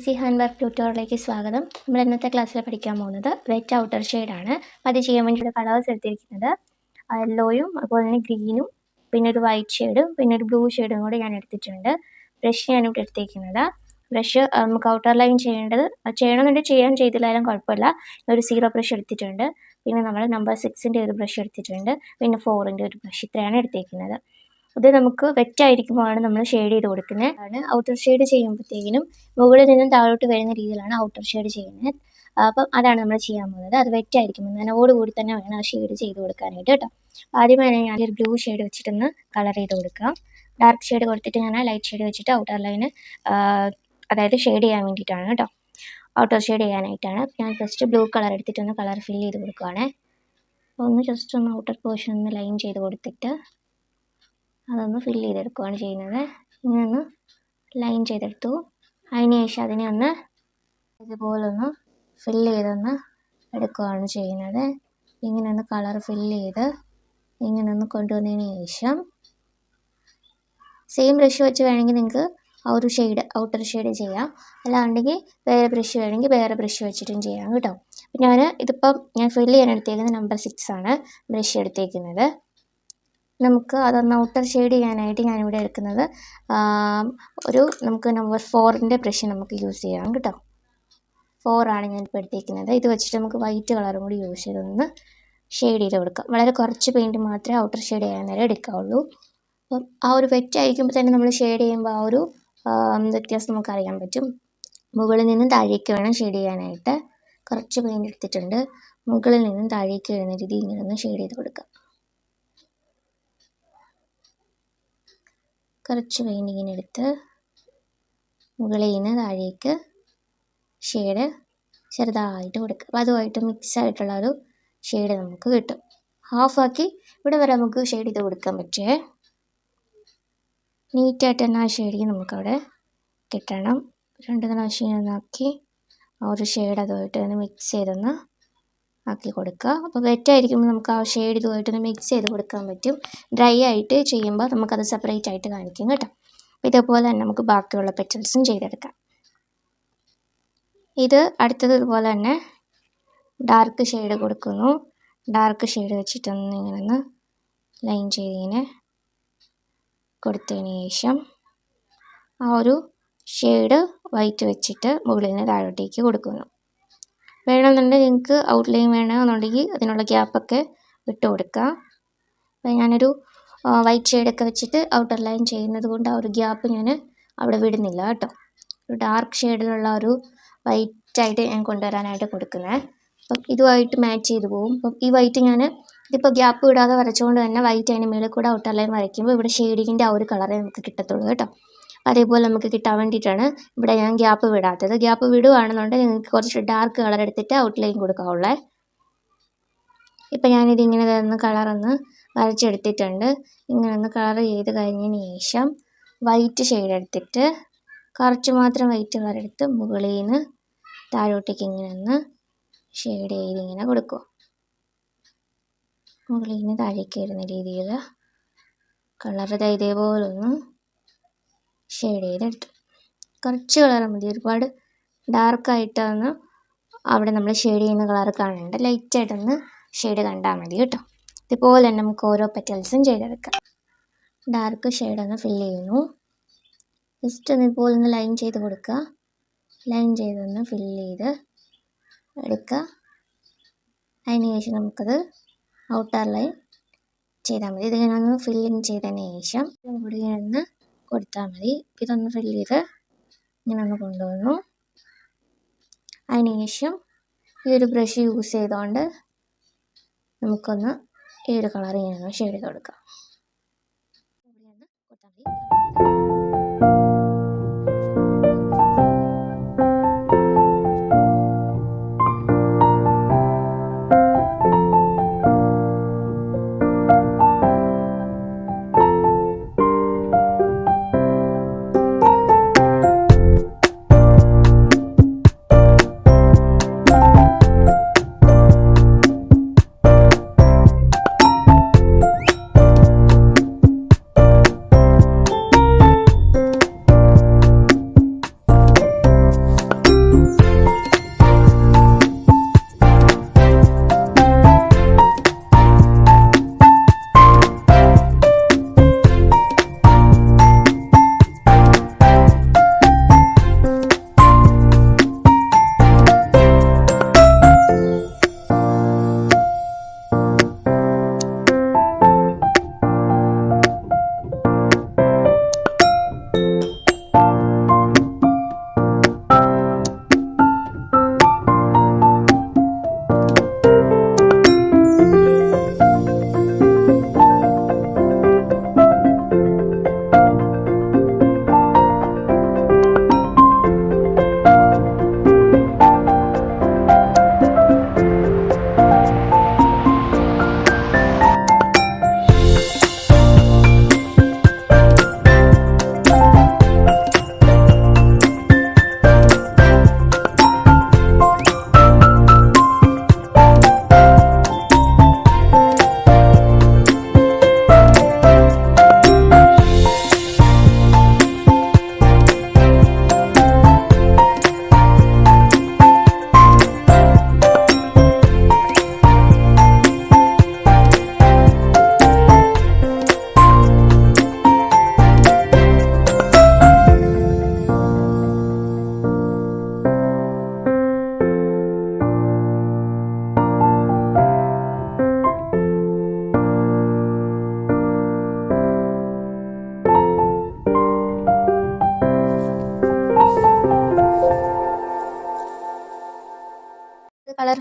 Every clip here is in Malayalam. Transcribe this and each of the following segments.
ഈസി ഹാൻഡ് വർക്ക് ട്യൂട്ടോറിയലിലേക്ക് സ്വാഗതം. നമ്മൾ ഇന്നത്തെ ക്ലാസ്സിൽ പഠിക്കാൻ പോകുന്നത് വെറ്റ് ഔട്ടർ ഷെയ്ഡാണ്. അത് ചെയ്യാൻ വേണ്ടിയിട്ട് കളേഴ്സ് എടുത്തിരിക്കുന്നത് യെല്ലോയും അതുപോലെ തന്നെ ഗ്രീനും പിന്നെ ഒരു വൈറ്റ് ഷെയ്ഡും പിന്നെ ഒരു ബ്ലൂ ഷെയ്ഡും കൂടി ഞാൻ എടുത്തിട്ടുണ്ട്. ബ്രഷ് ഞാനിവിടെ എടുത്തിരിക്കുന്നത്. ബ്രഷ് നമുക്ക് ഔട്ടർ ലൈൻ ചെയ്യണമെന്നുണ്ടെങ്കിൽ ചെയ്തില്ലാലും കുഴപ്പമില്ല. ഒരു 0 ബ്രഷ് എടുത്തിട്ടുണ്ട്. പിന്നെ നമ്മൾ നമ്പർ 6ൻ്റെ ഒരു ബ്രഷ് എടുത്തിട്ടുണ്ട്. പിന്നെ 4ൻ്റെ ഒരു ബ്രഷ്. ഇത്രയാണ് എടുത്തിരിക്കുന്നത്. ഇത് നമുക്ക് വെറ്റായിരിക്കുമ്പോഴാണ് നമ്മൾ ഷെയ്ഡ് ചെയ്ത് കൊടുക്കുന്നത്. ഔട്ടർ ഷെയ്ഡ് ചെയ്യുമ്പോഴത്തേക്കിനും മുകളിൽ നിന്നും താഴോട്ട് വരുന്ന രീതിയിലാണ് ഔട്ടർ ഷെയ്ഡ് ചെയ്യുന്നത്. അപ്പം അതാണ് നമ്മൾ ചെയ്യാൻ പോകുന്നത്. അത് വെറ്റായിരിക്കും, നനവോടുകൂടി തന്നെ വേണം ആ ഷെയ്ഡ് ചെയ്ത് കൊടുക്കാനായിട്ട് കേട്ടോ. ആദ്യമായി ഞാൻ ഒരു ബ്ലൂ ഷെയ്ഡ് വെച്ചിട്ടൊന്ന് കളർ ചെയ്ത് കൊടുക്കാം. ഡാർക്ക് ഷെയ്ഡ് കൊടുത്തിട്ട് ഞാൻ ലൈറ്റ് ഷെയ്ഡ് വെച്ചിട്ട് ഔട്ടർ ലൈന് അതായത് ഷെയ്ഡ് ചെയ്യാൻ വേണ്ടിയിട്ടാണ് കേട്ടോ. ഔട്ടർ ഷെയ്ഡ് ചെയ്യാനായിട്ടാണ്. ഞാൻ ജസ്റ്റ് ബ്ലൂ കളർ എടുത്തിട്ടൊന്ന് കളർ ഫില്ല് ചെയ്ത് കൊടുക്കുകയാണേ. ഒന്ന് ജസ്റ്റ് ഒന്ന് ഔട്ടർ പോർഷൻ ഒന്ന് ലൈൻ ചെയ്ത് കൊടുത്തിട്ട് അതൊന്ന് ഫില്ല് ചെയ്തെടുക്കുകയാണ് ചെയ്യുന്നത്. ഇങ്ങനെ ഒന്ന് ലൈൻ ചെയ്തെടുത്തു. അതിന് ശേഷം അതിനെ ഒന്ന് ഇതുപോലെ ഒന്ന് ഫില്ല് ചെയ്തൊന്ന് എടുക്കുകയാണ് ചെയ്യുന്നത്. ഇങ്ങനെ ഒന്ന് കളർ ഫില്ല് ചെയ്ത് ഇങ്ങനെ ഒന്ന് കൊണ്ടുവന്നതിന് ശേഷം സെയിം ബ്രഷ് വെച്ച് വേണമെങ്കിൽ നിങ്ങൾക്ക് ആ ഒരു ഷെയ്ഡ് ഔട്ടർ ഷെയ്ഡ് ചെയ്യാം. അല്ലാണ്ടെങ്കിൽ വേറെ ബ്രഷ് വേണമെങ്കിൽ വേറെ ബ്രഷ് വെച്ചിട്ടും ചെയ്യാം കേട്ടോ. ഞാൻ ഫില്ല് ചെയ്യാൻ എടുത്തേക്കുന്നത് നമ്പർ 6 ആണ് ബ്രഷ് എടുത്തേക്കുന്നത്. നമുക്ക് അതൊന്ന് ഔട്ടർ ഷെയ്ഡ് ചെയ്യാനായിട്ട് ഞാനിവിടെ എടുക്കുന്നത് നമുക്ക് നമ്പർ 4ൻ്റെ ബ്രഷ് നമുക്ക് യൂസ് ചെയ്യാം കേട്ടോ. 4 ആണ് ഞാനിപ്പോൾ എടുത്തേക്കുന്നത്. ഇത് വെച്ചിട്ട് നമുക്ക് വൈറ്റ് കളറും കൂടി യൂസ് ചെയ്തൊന്ന് ഷെയ്ഡ് ചെയ്ത് കൊടുക്കാം. വളരെ കുറച്ച് പെയിൻറ്റ് മാത്രമേ ഔട്ടർ ഷെയ്ഡ് ചെയ്യാൻ നേരം എടുക്കാവുള്ളൂ. അപ്പം ആ ഒരു വെറ്റ് ആയിരിക്കുമ്പോൾ തന്നെ നമ്മൾ ഷെയ്ഡ് ചെയ്യുമ്പോൾ ആ ഒരു വ്യത്യാസം നമുക്ക് അറിയാൻ പറ്റും. മുകളിൽ നിന്നും താഴേക്ക് വേണം ഷെയ്ഡ് ചെയ്യാനായിട്ട്. കുറച്ച് പെയിൻറ്റ് എടുത്തിട്ടുണ്ട്. മുകളിൽ നിന്നും താഴേക്ക് വരുന്ന രീതി ഇങ്ങനെ ഒന്ന് ഷെയ്ഡ് ചെയ്ത് കൊടുക്കാം. കുറച്ച് പെയിൻറ്റിങ്ങിന് എടുത്ത് മുകളിൽ നിന്ന് താഴേക്ക് ഷെയ്ഡ് ചെറുതായിട്ട് കൊടുക്കുക. അപ്പോൾ അതുമായിട്ട് മിക്സ് ആയിട്ടുള്ള ഒരു ഷെയ്ഡ് നമുക്ക് കിട്ടും. ഹാഫാക്കി ഇവിടെ വരെ നമുക്ക് ഷെയ്ഡ് ചെയ്ത് കൊടുക്കാൻ പറ്റുമേ. നീറ്റായിട്ട് തന്നെ ആ ഷെയ്ഡിങ് നമുക്കവിടെ കിട്ടണം. 2 പ്രാവശ്യം ഒന്നാക്കി ആ ഒരു ഷെയ്ഡ് അതുമായിട്ട് തന്നെ മിക്സ് ചെയ്തൊന്ന് ആക്കി കൊടുക്കുക. അപ്പോൾ വെറ്റായിരിക്കുമ്പോൾ നമുക്ക് ആ ഷെയ്ഡ് ഇതുമായിട്ടൊന്ന് മിക്സ് ചെയ്ത് കൊടുക്കാൻ പറ്റും. ഡ്രൈ ആയിട്ട് ചെയ്യുമ്പോൾ നമുക്കത് സെപ്പറേറ്റ് ആയിട്ട് കാണിക്കും കേട്ടോ. ഇതേപോലെ തന്നെ നമുക്ക് ബാക്കിയുള്ള പെറ്റൽസും ചെയ്തെടുക്കാം. ഇത് അടുത്തതുപോലെ തന്നെ ഡാർക്ക് ഷെയ്ഡ് കൊടുക്കുന്നു. ഡാർക്ക് ഷെയ്ഡ് വെച്ചിട്ടൊന്ന് ഇങ്ങനെ ഒന്ന് ലൈൻ ചെയ്തിങ്ങനെ കൊടുത്തതിന് ശേഷം ആ ഒരു ഷെയ്ഡ് വൈറ്റ് വെച്ചിട്ട് മുകളിൽ നിന്ന് താഴോട്ടേക്ക് കൊടുക്കുന്നു. വേണമെന്നുണ്ടെങ്കിൽ നിങ്ങൾക്ക് ഔട്ട്ലൈൻ വേണമെന്നുണ്ടെങ്കിൽ അതിനുള്ള ഗ്യാപ്പൊക്കെ വിട്ട് കൊടുക്കുക. അപ്പോൾ ഞാനൊരു വൈറ്റ് ഷെയ്ഡൊക്കെ വെച്ചിട്ട് ഔട്ടർ ലൈൻ ചെയ്യുന്നത് കൊണ്ട് ആ ഒരു ഗ്യാപ്പ് ഞാൻ അവിടെ വിടുന്നില്ല കേട്ടോ. ഒരു ഡാർക്ക് ഷെയ്ഡിലുള്ള ഒരു വൈറ്റായിട്ട് ഞാൻ കൊണ്ടുവരാനായിട്ട് കൊടുക്കുന്നത്. അപ്പം ഇതുമായിട്ട് മാച്ച് ചെയ്ത് പോകും. അപ്പം ഈ വൈറ്റ് ഇതിപ്പോൾ ഗ്യാപ്പ് വിടാതെ വരച്ചുകൊണ്ട് തന്നെ വൈറ്റ് അതിന് മേളിൽ കൂടെ ഔട്ടർ ലൈൻ വരയ്ക്കുമ്പോൾ ഇവിടെ ഷെയ്ഡിങ്ങിൻ്റെ ആ ഒരു കളറേ നമുക്ക് കിട്ടത്തുള്ളൂ കേട്ടോ. അതേപോലെ നമുക്ക് കിട്ടാൻ വേണ്ടിയിട്ടാണ് ഇവിടെ ഞാൻ ഗ്യാപ്പ് വിടാത്തത്. ഗ്യാപ്പ് വിടുകയാണെന്നുണ്ടെങ്കിൽ നിങ്ങൾക്ക് കുറച്ച് ഡാർക്ക് കളർ എടുത്തിട്ട് ഔട്ട്ലൈൻ കൊടുക്കാവുള്ളേ. ഇപ്പം ഞാനിതിങ്ങനെ ഒന്ന് കളറൊന്ന് വരച്ചെടുത്തിട്ടുണ്ട്. ഇങ്ങനെ ഒന്ന് കളർ ചെയ്ത് കഴിഞ്ഞതിന് ശേഷം വൈറ്റ് ഷെയ്ഡ് എടുത്തിട്ട് കുറച്ച് മാത്രം വൈറ്റ് കളർ എടുത്ത് മുകളിൽ നിന്ന് താഴോട്ടേക്ക് ഇങ്ങനെ ഒന്ന് ഷെയ്ഡ് ചെയ്ത് ഇങ്ങനെ കൊടുക്കുക. മുകളിൽ നിന്ന് താഴേക്ക് വരുന്ന രീതിയിൽ കളർ ഇതേപോലെ ഒന്ന് ഷെയ്ഡ് ചെയ്തെടുത്തു. കുറച്ച് കളർ മതി, ഒരുപാട് ഡാർക്കായിട്ടൊന്ന് അവിടെ നമ്മൾ ഷെയ്ഡ് ചെയ്യുന്ന കളർ കാണേണ്ട. ലൈറ്റായിട്ടൊന്ന് ഷെയ്ഡ് കണ്ടാൽ മതി കേട്ടോ. ഇതുപോലെ തന്നെ നമുക്ക് ഓരോ പെറ്റൽസും ചെയ്തെടുക്കാം. ഡാർക്ക് ഷെയ്ഡൊന്ന് ഫില്ല് ചെയ്യുന്നു. ജസ്റ്റ് ഒന്ന് ഇതുപോലെ ഒന്ന് ലൈൻ ചെയ്ത് കൊടുക്കുക. ലൈൻ ചെയ്തൊന്ന് ഫില്ല് ചെയ്ത് എടുക്കുക. അതിന് ശേഷം നമുക്കത് ഔട്ടർ ലൈൻ ചെയ്താൽ മതി. ഇതിങ്ങനെ ഒന്ന് ഫില്ലിങ് ചെയ്തതിന് ശേഷം കൂടി ഒന്ന് കൊടുത്താൽ മതി. ഇതൊന്ന് ഫില്ല് ചെയ്ത് ഇങ്ങനെ ഒന്ന് കൊണ്ടുവന്നു. അതിന് ശേഷം ഈ ഒരു ബ്രഷ് യൂസ് ചെയ്തുകൊണ്ട് നമുക്കൊന്ന് ഈ ഒരു കളർ ഇങ്ങനെ ഷെയ്ഡ് ചെയ്ത് കൊടുക്കാം.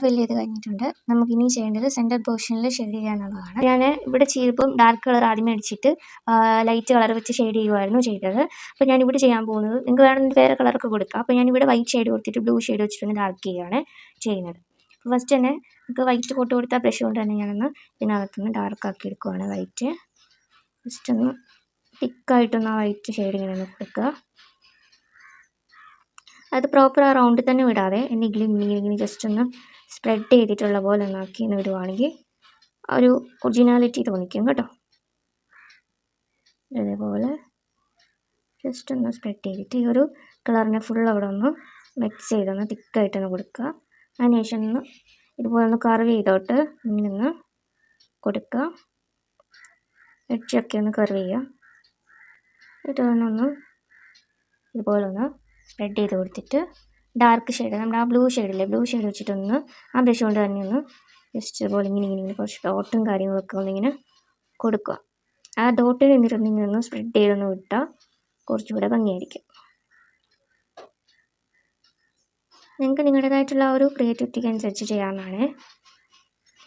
ഫില്ല് ചെയ്ത് കഴിഞ്ഞിട്ടുണ്ട്. നമുക്കിനി ചെയ്യേണ്ടത് സെൻറ്റർ പോർഷനിൽ ഷെയ്ഡ് ചെയ്യാനുള്ളതാണ്. ഞാൻ ഇവിടെ ചെയ്തപ്പം ഡാർക്ക് കളർ ആദ്യമേ അടിച്ചിട്ട് ലൈറ്റ് കളർ വെച്ച് ഷെയ്ഡ് ചെയ്യുമായിരുന്നു ചെയ്തത്. അപ്പോൾ ഞാനിവിടെ ചെയ്യാൻ പോകുന്നത്, നിങ്ങൾക്ക് വേണമെങ്കിൽ വേറെ കളറൊക്കെ കൊടുക്കാം. അപ്പോൾ ഞാനിവിടെ വൈറ്റ് ഷെയ്ഡ് കൊടുത്തിട്ട് ബ്ലൂ ഷെയ്ഡ് വെച്ചിട്ടൊന്ന് ഡാർക്ക് ചെയ്യുകയാണ് ചെയ്യുന്നത്. അപ്പോൾ ഫസ്റ്റ് തന്നെ നമുക്ക് വൈറ്റ് കോട്ട് കൊടുത്ത ബ്രഷ് കൊണ്ട് തന്നെ ഞാനൊന്ന് ഇതിനകത്തുനിന്ന് ഡാർക്ക് ആക്കി എടുക്കുവാണ്. വൈറ്റ് ജസ്റ്റ് ഒന്ന് തിക്കായിട്ടൊന്ന് ആ വൈറ്റ് ഷെയ്ഡ് ഇങ്ങനെ ഒന്ന് കൊടുക്കുക. അത് പ്രോപ്പർ ആ റൗണ്ടിൽ തന്നെ വിടാതെ എന്തെങ്കിലും ഇങ്ങനെ ജസ്റ്റ് ഒന്ന് സ്പ്രെഡ് ചെയ്തിട്ടുള്ള പോലെ ഒന്നാക്കി എന്ന് വിടുവാണെങ്കിൽ ഒരു ഒറിജിനാലിറ്റി തോന്നിക്കും കേട്ടോ. അതേപോലെ ജസ്റ്റ് ഒന്ന് സ്പ്രെഡ് ചെയ്തിട്ട് ഈ ഒരു കളറിനെ ഫുൾ അവിടെ ഒന്ന് മിക്സ് ചെയ്തൊന്ന് തിക്കായിട്ടൊന്ന് കൊടുക്കുക. അതിനുശേഷം ഒന്ന് ഇതുപോലെ ഒന്ന് കർവ് ചെയ്തോട്ട് ഇങ്ങനെ ഒന്ന് കൊടുക്കുക. എഡ്ജൊക്കെ ഒന്ന് കർവ് ചെയ്യുക. ഇതൊന്നൊന്ന് ഇതുപോലെ ഒന്ന് സ്പ്രെഡ് ചെയ്ത് കൊടുത്തിട്ട് ഡാർക്ക് ഷെയ്ഡ്, നമ്മുടെ ആ ബ്ലൂ ഷെയ്ഡില്ലേ, ബ്ലൂ ഷെയ്ഡ് വെച്ചിട്ടൊന്ന് ആ ബ്രഷ് കൊണ്ട് തന്നെ ഒന്ന് ജസ്റ്റ് ഇതുപോലെ ഇങ്ങനെ കുറച്ച് ഡോട്ടും കാര്യങ്ങളൊക്കെ ഒന്നിങ്ങനെ കൊടുക്കുക. ആ ഡോട്ടിൽ നിന്നിട്ടൊന്നിങ്ങനെ ഒന്ന് സ്പ്രെഡ് ചെയ്തൊന്ന് വിട്ടാൽ കുറച്ചുകൂടെ ഭംഗിയായിരിക്കും. നിങ്ങൾക്ക് നിങ്ങളുടേതായിട്ടുള്ള ആ ഒരു ക്രിയേറ്റിവിറ്റിക്ക് അനുസരിച്ച് ചെയ്യാവുന്നതാണ്.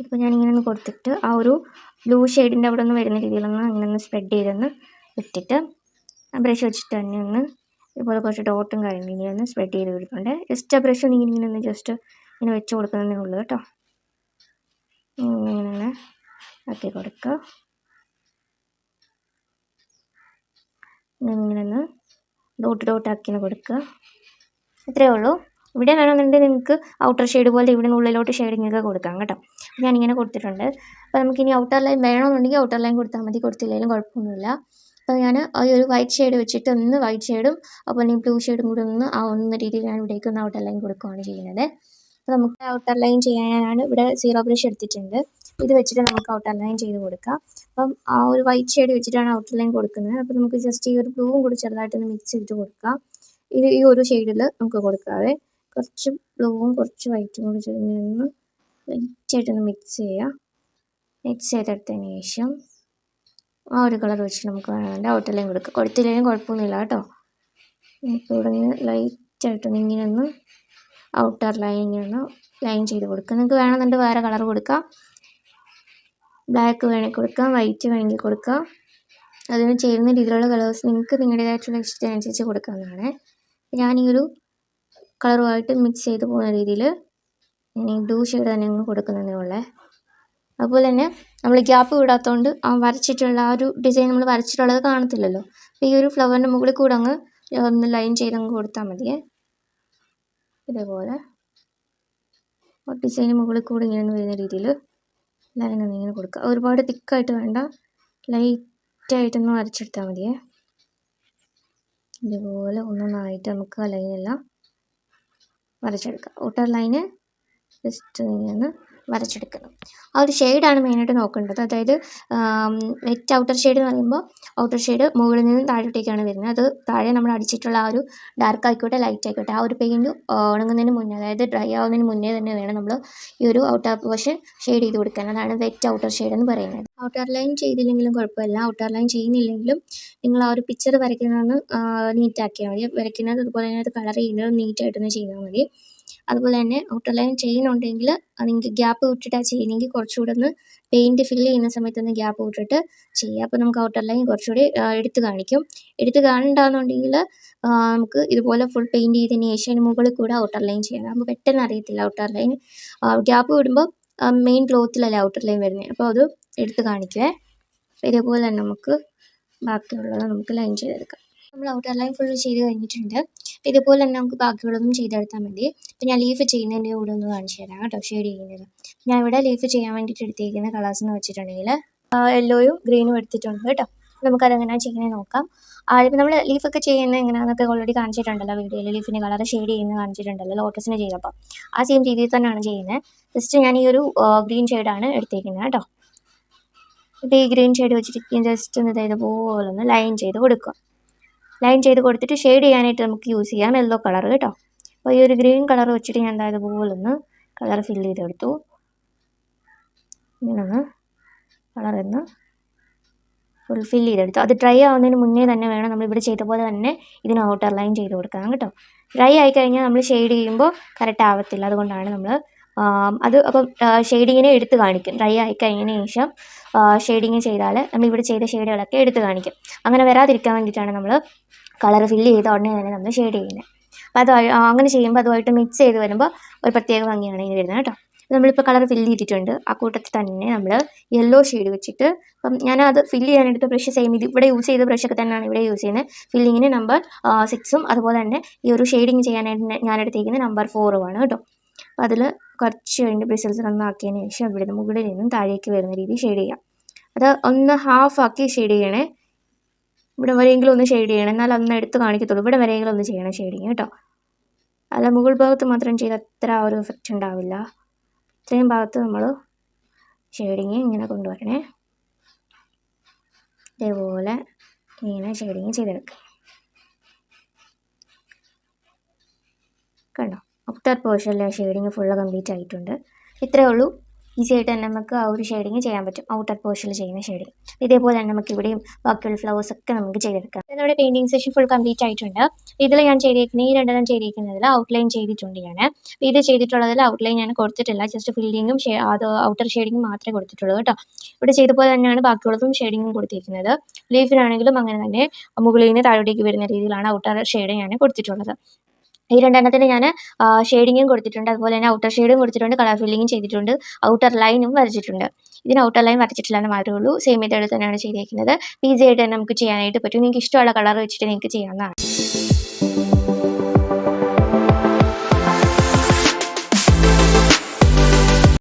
ഇപ്പോൾ ഞാനിങ്ങനെ ഒന്ന് കൊടുത്തിട്ട് ആ ഒരു ബ്ലൂ ഷെയ്ഡിൻ്റെ അവിടെ ഒന്ന് വരുന്ന രീതിയിലൊന്ന് അങ്ങനെ ഒന്ന് സ്പ്രെഡ് ചെയ്തൊന്ന് ഇട്ടിട്ട് ആ ബ്രഷ് വെച്ചിട്ട് തന്നെ ഒന്ന് ഇതുപോലെ കുറച്ച് ഡോട്ടും കാര്യങ്ങളും ഇങ്ങനെ ഒന്ന് സ്പ്രെഡ് ചെയ്ത് കൊടുക്കുന്നുണ്ട്. ജസ്റ്റ് ആ ബ്രഷ് ഒന്ന് ഇങ്ങനെ ഒന്ന് ജസ്റ്റ് ഇങ്ങനെ വെച്ച് കൊടുക്കുന്നതേ ഉള്ളൂ കേട്ടോ. ഇങ്ങനെ ആക്കി കൊടുക്കുക. ഇങ്ങനെ ഒന്ന് ഡോട്ടാക്കി കൊടുക്കുക. ഇത്രയേ ഉള്ളൂ. ഇവിടെ വേണമെന്നുണ്ടെങ്കിൽ നിങ്ങൾക്ക് ഔട്ടർ ഷെയ്ഡ് പോലെ ഇവിടെ നിന്ന് ഉള്ളിലോട്ട് ഷെയ്ഡിങ്ങൊക്കെ കൊടുക്കാം കേട്ടോ. ഞാനിങ്ങനെ കൊടുത്തിട്ടുണ്ട്. അപ്പോൾ നമുക്കിനി ഔട്ടർ ലൈൻ വേണമെന്നുണ്ടെങ്കിൽ ഔട്ടർ ലൈൻ കൊടുത്താൽ മതി, കൊടുത്തില്ലെങ്കിലും കുഴപ്പമൊന്നുമില്ല. അപ്പോൾ ഞാൻ ഈ ഒരു വൈറ്റ് ഷെയ്ഡ് വെച്ചിട്ട് ഒന്ന് വൈറ്റ് ഷെയ്ഡും അപ്പോൾ ബ്ലൂ ഷെയ്ഡും കൂടി ഒന്ന് ആവുന്ന രീതിയിൽ ഞാൻ ഇവിടേക്ക് ഒന്ന് ഔട്ടർ ലൈൻ കൊടുക്കുകയാണ് ചെയ്യുന്നത്. അപ്പോൾ നമുക്ക് ഔട്ടർ ലൈൻ ചെയ്യാനാണ് ഇവിടെ സീറോ ബ്രഷ് എടുത്തിട്ടുണ്ട്. ഇത് വെച്ചിട്ട് നമുക്ക് ഔട്ടർ ലൈൻ ചെയ്ത് കൊടുക്കാം. അപ്പം ആ ഒരു വൈറ്റ് ഷെയ്ഡ് വെച്ചിട്ടാണ് ഔട്ടർ ലൈൻ കൊടുക്കുന്നത്. അപ്പോൾ നമുക്ക് ജസ്റ്റ് ഈ ഒരു ബ്ലൂവും കൂടി ചെറുതായിട്ടൊന്ന് മിക്സ് ചെയ്തിട്ട് കൊടുക്കാം. ഇത് ഈ ഒരു ഷെയ്ഡിൽ നമുക്ക് കൊടുക്കാതെ കുറച്ച് ബ്ലൂവും കുറച്ച് വൈറ്റും കൂടി ചേർന്ന് ലൈറ്റായിട്ടൊന്ന് മിക്സ് ചെയ്യുക. മിക്സ് ചെയ്തെടുത്തതിന് ശേഷം ആ ഒരു കളർ വെച്ചിട്ട് നമുക്ക് വേണമെങ്കിൽ ഔട്ടർ ലൈൻ കൊടുക്കുക. കൊടുത്തില്ലെങ്കിലും കുഴപ്പമൊന്നുമില്ല കേട്ടോ. ഇപ്പോൾ ഇവിടെ നിന്ന് ലൈറ്റായിട്ടൊന്ന് ഇങ്ങനെ ഒന്ന് ഔട്ടർ ലൈൻ ഇങ്ങനെ ഒന്ന് ലൈൻ ചെയ്ത് കൊടുക്കുക. നിങ്ങൾക്ക് വേണമെന്നുണ്ടെങ്കിൽ വേറെ കളർ കൊടുക്കാം. ബ്ലാക്ക് വേണമെങ്കിൽ കൊടുക്കാം, വൈറ്റ് വേണമെങ്കിൽ കൊടുക്കാം. അതിന് ചേരുന്ന രീതിയിലുള്ള കളേഴ്സ് നിങ്ങൾക്ക് നിങ്ങളുടേതായിട്ടുള്ള ഇഷ്ടത്തിനനുസരിച്ച് കൊടുക്കാവുന്നതാണ്. ഞാൻ ഈ ഒരു കളറുമായിട്ട് മിക്സ് ചെയ്ത് പോകുന്ന രീതിയിൽ ഞാൻ ഈ ബ്ലൂ ഷെയ്ഡ് തന്നെ അങ്ങ് കൊടുക്കുന്നതേ ഉള്ളേ. അതുപോലെ തന്നെ നമ്മൾ ഗ്യാപ്പ് വിടാത്തതുകൊണ്ട് ആ വരച്ചിട്ടുള്ള ആ ഒരു ഡിസൈൻ നമ്മൾ വരച്ചിട്ടുള്ളത് കാണത്തില്ലല്ലോ. അപ്പോൾ ഈ ഒരു ഫ്ലവറിൻ്റെ മുകളിൽ കൂടെ അങ്ങ് ഒന്ന് ലൈൻ ചെയ്തങ്ങ് കൊടുത്താൽ മതിയേ. ഇതേപോലെ ഡിസൈന് മുകളിൽ കൂടെ ഇങ്ങനെ വരുന്ന രീതിയിൽ ലൈൻ ഒന്നിങ്ങനെ കൊടുക്കുക. ഒരുപാട് തിക്കായിട്ട് വേണ്ട, ലൈറ്റായിട്ടൊന്ന് വരച്ചെടുത്താൽ മതിയേ. ഇതുപോലെ ഒന്നൊന്നായിട്ട് നമുക്ക് ആ ലൈനെല്ലാം വരച്ചെടുക്കാം. ഔട്ടർ ലൈന് ജസ്റ്റ് ഇങ്ങനെ വരച്ചെടുക്കണം. ആ ഒരു ഷെയ്ഡാണ് മെയിനായിട്ട് നോക്കേണ്ടത്. അതായത് വെറ്റ് ഔട്ടർ ഷെയ്ഡ് എന്ന് പറയുമ്പോൾ ഔട്ടർ ഷെയ്ഡ് മുകളിൽ നിന്ന് താഴോട്ടേക്കാണ് വരുന്നത്. അത് താഴെ നമ്മൾ അടിച്ചിട്ടുള്ള ആ ഒരു ഡാർക്ക് ആയിക്കോട്ടെ ലൈറ്റ് ആയിക്കോട്ടെ ആ ഒരു പെയിൻറ്റ് ഉണങ്ങുന്നതിന് മുന്നേ, അതായത് ഡ്രൈ ആവുന്നതിന് മുന്നേ തന്നെ വേണം നമ്മൾ ഈ ഒരു ഔട്ടർ പോർഷൻ ഷെയ്ഡ് ചെയ്ത് കൊടുക്കാൻ. അതാണ് വെറ്റ് ഔട്ടർ ഷെയ്ഡ് എന്ന് പറയുന്നത്. ഔട്ടർ ലൈൻ ചെയ്തില്ലെങ്കിലും കുഴപ്പമില്ല. ഔട്ടർ ലൈൻ ചെയ്യുന്നില്ലെങ്കിലും നിങ്ങൾ ആ ഒരു പിക്ചർ വരയ്ക്കുന്നതൊന്ന് നീറ്റാക്കിയാൽ മതി. വരയ്ക്കുന്നത് അതുപോലെ തന്നെ അത് കളർ ചെയ്യുന്നത് നീറ്റായിട്ടൊന്ന് ചെയ്താൽ മതി. അതുപോലെ തന്നെ ഔട്ടർ ലൈൻ ചെയ്യുന്നുണ്ടെങ്കിൽ നിങ്ങൾക്ക് ഗ്യാപ്പ് വിട്ടിട്ടാണ് ചെയ്യുന്നതെങ്കിൽ കുറച്ചുകൂടെ ഒന്ന് പെയിൻറ്റ് ഫില്ല് ചെയ്യുന്ന സമയത്തൊന്ന് ഗ്യാപ്പ് വിട്ടിട്ട് ചെയ്യുക. അപ്പോൾ നമുക്ക് ഔട്ടർ ലൈൻ കുറച്ചുകൂടി എടുത്ത് കാണിക്കും. എടുത്ത് കാണണ്ടെന്നുണ്ടെങ്കിൽ നമുക്ക് ഇതുപോലെ ഫുൾ പെയിൻറ്റ് ചെയ്തതിന് ശേഷം അതിന് മുകളിൽ കൂടെ ഔട്ടർ ലൈൻ ചെയ്യണം. അപ്പോൾ പെട്ടെന്ന് അറിയത്തില്ല ഔട്ടർ ലൈൻ. ഗ്യാപ്പ് വിടുമ്പോൾ മെയിൻ ക്ലോത്തിലല്ലേ ഔട്ടർ ലൈൻ വരുന്നത്, അപ്പോൾ അത് എടുത്ത് കാണിക്കുവേ. ഇതേപോലെ തന്നെ നമുക്ക് ബാക്കിയുള്ളത് നമുക്ക് ലൈൻ ചെയ്തെടുക്കാം. നമ്മൾ ഔട്ടർ ലൈൻ ഫുൾ ചെയ്ത് കഴിഞ്ഞിട്ടുണ്ട്. അപ്പോൾ ഇതുപോലെ തന്നെ നമുക്ക് ബാക്കിയുള്ളതും ചെയ്തെടുത്താൽ മതി. അപ്പോൾ ഞാൻ ലീഫ് ചെയ്യുന്നതിൻ്റെ കൂടെ ഒന്ന് കാണിച്ചു തരാം കേട്ടോ, ഷെയ്ഡ് ചെയ്യുന്നത്. ഞാൻ ഇവിടെ ലീഫ് ചെയ്യാൻ വേണ്ടിയിട്ട് എടുത്തിരിക്കുന്ന കളേഴ്സ് എന്ന് വെച്ചിട്ടുണ്ടെങ്കിൽ യെല്ലോയും ഗ്രീനും എടുത്തിട്ടുണ്ട് കേട്ടോ. നമുക്കതെങ്ങനെയാണ് ചെയ്യുന്നത് നോക്കാം. ആദ്യം നമ്മൾ ലീഫൊക്കെ ചെയ്യുന്നത് എങ്ങനെയാണെന്നൊക്കെ ഓൾറെഡി കാണിച്ചിട്ടുണ്ടല്ലോ വീഡിയോയിൽ. ലീഫിൻ്റെ കളർ ഷെയ്ഡ് ചെയ്യുന്നത് കാണിച്ചിട്ടുണ്ടല്ലോ ലോട്ടസിന് ചെയ്തപ്പോൾ. ആ സെയിം രീതിയിൽ തന്നെയാണ് ചെയ്യുന്നത്. ജസ്റ്റ് ഞാൻ ഈ ഒരു ഗ്രീൻ ഷെയ്ഡാണ് എടുത്തിരിക്കുന്നത് കേട്ടോ. ഇപ്പോൾ ഈ ഗ്രീൻ ഷെയ്ഡ് വെച്ചിട്ട് ജസ്റ്റ് ഒന്ന് ഇതുപോലെ ഒന്ന് ലൈൻ ചെയ്ത് കൊടുക്കുക. ലൈൻ ചെയ്ത് കൊടുത്തിട്ട് ഷെയ്ഡ് ചെയ്യാനായിട്ട് നമുക്ക് യൂസ് ചെയ്യാം യെല്ലോ കളർ കേട്ടോ. അപ്പോൾ ഈ ഒരു ഗ്രീൻ കളർ വെച്ചിട്ട് ഞാൻ ഇതുപോലെ ഒന്ന് കളർ ഫില്ല് ചെയ്തെടുത്തു. ഇങ്ങനൊന്ന് കളറൊന്ന് ഫുൾ ഫില്ല് ചെയ്തെടുത്തു. അത് ഡ്രൈ ആവുന്നതിന് മുന്നേ തന്നെ വേണം നമ്മളിവിടെ ചെയ്ത പോലെ തന്നെ ഇതിന് ഔട്ടർ ലൈൻ ചെയ്ത് കൊടുക്കാം കേട്ടോ. ഡ്രൈ ആയിക്കഴിഞ്ഞാൽ നമ്മൾ ഷെയ്ഡ് ചെയ്യുമ്പോൾ കറക്റ്റ് ആവത്തില്ല. അതുകൊണ്ടാണ് നമ്മൾ അത് അപ്പം ഷെയ്ഡിങ്ങിനെ എടുത്ത് കാണിക്കും. ഡ്രൈ ആയി കഴിഞ്ഞതിന് ശേഷം ഷെയ്ഡിങ് ചെയ്താൽ നമ്മളിവിടെ ചെയ്ത ഷെയ്ഡുകളൊക്കെ എടുത്ത് കാണിക്കും. അങ്ങനെ വരാതിരിക്കാൻ വേണ്ടിയിട്ടാണ് നമ്മൾ കളർ ഫില്ല് ചെയ്ത ഉടനെ തന്നെ നമ്മൾ ഷെയ്ഡ് ചെയ്യുന്നത്. അപ്പോൾ അത് അങ്ങനെ ചെയ്യുമ്പോൾ അതുമായിട്ട് മിക്സ് ചെയ്ത് വരുമ്പോൾ ഒരു പ്രത്യേക ഭംഗിയാണ് ഇതിന് വരുന്നത് കേട്ടോ. നമ്മളിപ്പോൾ കളർ ഫില്ല് ചെയ്തിട്ടുണ്ട്. ആ കൂട്ടത്തിൽ തന്നെ നമ്മൾ യെല്ലോ ഷെയ്ഡ് വെച്ചിട്ട്, അപ്പം ഞാനത് ഫില്ല് ചെയ്യാനെടുത്ത ബ്രഷ് സെയിം ഇത് ഇവിടെ യൂസ് ചെയ്ത ബ്രഷൊക്കെ തന്നെയാണ് ഇവിടെ യൂസ് ചെയ്യുന്നത്. ഫില്ലിങ്ങിന് നമ്പർ 6ഉം അതുപോലെ തന്നെ ഈ ഒരു ഷെയ്ഡിങ് ചെയ്യാനായിട്ട് ഞാൻ എടുത്തിരിക്കുന്നത് നമ്പർ 4ഉമാണ് കേട്ടോ. അപ്പോൾ അതിൽ കുറച്ച് അതിൻ്റെ ബ്രിസിൽസ് നന്നാക്കിയതിന് ശേഷം ഇവിടുന്ന് മുകളിൽ നിന്നും താഴേക്ക് വരുന്ന രീതിയിൽ ഷെയ്ഡ് ചെയ്യാം. അത് ഒന്ന് ഹാഫ് ആക്കി ഷെയ്ഡ് ചെയ്യണേ. ഇവിടെ വരെയെങ്കിലും ഒന്ന് ഷെയ്ഡ് ചെയ്യണം, എന്നാൽ ഒന്ന് എടുത്ത് കാണിക്കത്തുള്ളൂ. ഇവിടെ വരെയെങ്കിലും ഒന്ന് ചെയ്യണം ഷെയ്ഡിങ് കേട്ടോ. അല്ല മുകൾ ഭാഗത്ത് മാത്രം ചെയ്ത് അത്ര ആ ഒരു എഫക്റ്റ് ഉണ്ടാവില്ല. ഇത്രയും ഭാഗത്ത് നമ്മൾ ഷെയ്ഡിങ് ഇങ്ങനെ കൊണ്ടുവരണേ. ഇതേപോലെ ഇങ്ങനെ ഷെയ്ഡിങ് ചെയ്തെടുക്കുക. കണ്ടോ, ഔട്ടർ പോർഷനിലെ ഷെയ്ഡിങ് ഫുള്ള് കംപ്ലീറ്റ് ആയിട്ടുണ്ട്. ഇത്രയേ ഉള്ളൂ. ഈസി ആയിട്ട് തന്നെ നമുക്ക് ആ ഒരു ഷെയ്ഡിങ് ചെയ്യാൻ പറ്റും, ഔട്ടർ പോർഷനിൽ ചെയ്യുന്ന ഷെയ്ഡിങ്. ഇതേപോലെ തന്നെ നമുക്ക് ഇവിടെയും ബാക്കിയുള്ള ഫ്ലവേഴ്സ് ഒക്കെ നമുക്ക് ചെയ്തെടുക്കാം. നമ്മുടെ പെയിൻറ്റിങ് സെഷൻ ഫുൾ കംപ്ലീറ്റ് ആയിട്ടുണ്ട്. ഇതിൽ ഞാൻ ചെയ്തിരിക്കുന്നത് ഈ രണ്ടെണ്ണം ചെയ്തിരിക്കുന്നതിൽ ഔട്ട്ലൈൻ ചെയ്തിട്ടുണ്ട് ഞാൻ. ഇത് ചെയ്തിട്ടുള്ളതിൽ ഔട്ട്ലൈൻ ഞാൻ കൊടുത്തിട്ടില്ല, ജസ്റ്റ് ഫില്ലിങ്ങും അത് ഔട്ടർ ഷെയ്ഡിങ് മാത്രമേ കൊടുത്തിട്ടുള്ളൂ കേട്ടോ. ഇവിടെ ചെയ്ത പോലെ തന്നെയാണ് ബാക്കിയുള്ളതും ഷെയ്ഡിങ്ങും കൊടുത്തിരിക്കുന്നത്. ലീഫിനാണെങ്കിലും അങ്ങനെ തന്നെ മുകളിൽ നിന്ന് താഴോട്ടേക്ക് വരുന്ന രീതിയിലാണ് ഔട്ടർ ഷെയ്ഡ് ഞാൻ കൊടുത്തിട്ടുള്ളത്. ഈ രണ്ടെണ്ണത്തിന് ഞാൻ ഷെയ്ഡിങ്ങും കൊടുത്തിട്ടുണ്ട്, അതുപോലെ തന്നെ ഔട്ടർ ഷെയ്ഡും കൊടുത്തിട്ടുണ്ട്, കളർ ഫില്ലിങ്ങും ചെയ്തിട്ടുണ്ട്, ഔട്ടർ ലൈനും വരച്ചിട്ടുണ്ട്. ഇതിന് ഔട്ടർ ലൈൻ വരച്ചിട്ടില്ല എന്ന് മാത്രമേ ഉള്ളൂ. സെയിം മെത്തേഡ് തന്നെയാണ് ചെയ്തിരിക്കുന്നത്. ഈസി ആയിട്ട് തന്നെ നമുക്ക് ചെയ്യാനായിട്ട് പറ്റും. നിങ്ങൾക്ക് ഇഷ്ടമുള്ള കളർ വെച്ചിട്ട് നിങ്ങൾക്ക് ചെയ്യാവുന്നതാണ്.